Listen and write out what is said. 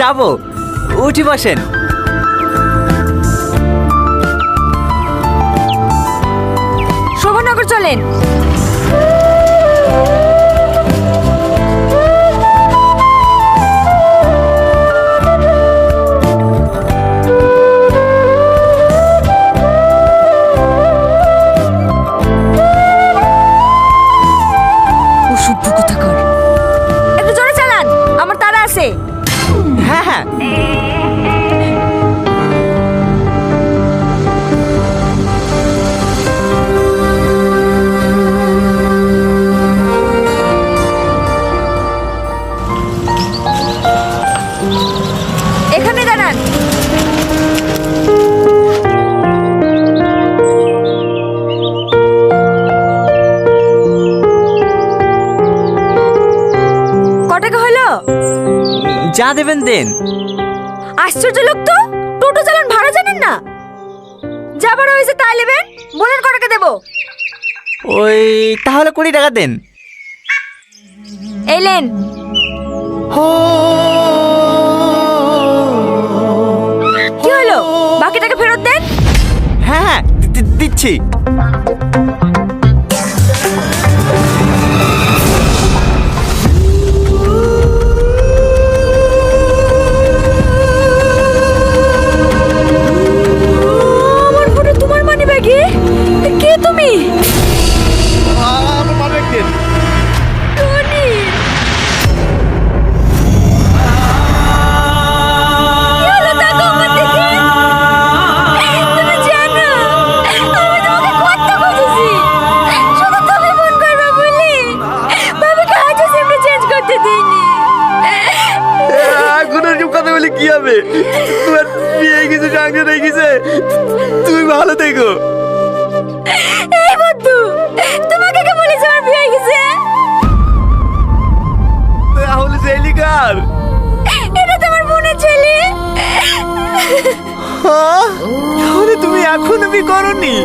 যাবো, উঠি বসেন। শোভনগর চলেন। অসভ্য কোথাকার। একটু জোরে চালান, আমার তাড়া আছে। হ্যাঁ হ্যাঁ। এখানে দাঁড়ান। ক টাকা হলো? যা দেবেন দেন। আশ্চর্য লোক তো, টোটো চালান ভাড়া জানেন না? যা ভাড়া হয়েছে তাই নেবেন, বলেন ক টাকা দেবো। ওই তাহলে 20 টাকা দেন। এলেন। কি হলো, বাকি টাকা ফেরত দেন। হ্যাঁ হ্যাঁ দিচ্ছি। আমার ফোনে তোমার মানি ব্যাগে? কে তুমি? আমার পাবে একদিন। টনি। কি হলো, তাকাও আমার দিকে। তুমি জানো আমি তোমাকে কত খুঁজেছি, শুধু তুমি ফোন করবে বলি বাবাকে আজও সিমটা চেঞ্জ করতে দিইনি। এখন এরকম কথা বলে কি হবে? তোমার বিয়ে গেছে, সঙ্গে হয়ে গেছে, তুমি ভালো থেকো। এই বন্ধু, তোমাকে কে বলেছে আমার বিয়ে হয়ে গেছে? তাহলে সেলিকার এটা তোমার বোনের ছেলে। তাহলে তুমি এখনো বিয়ে করনি?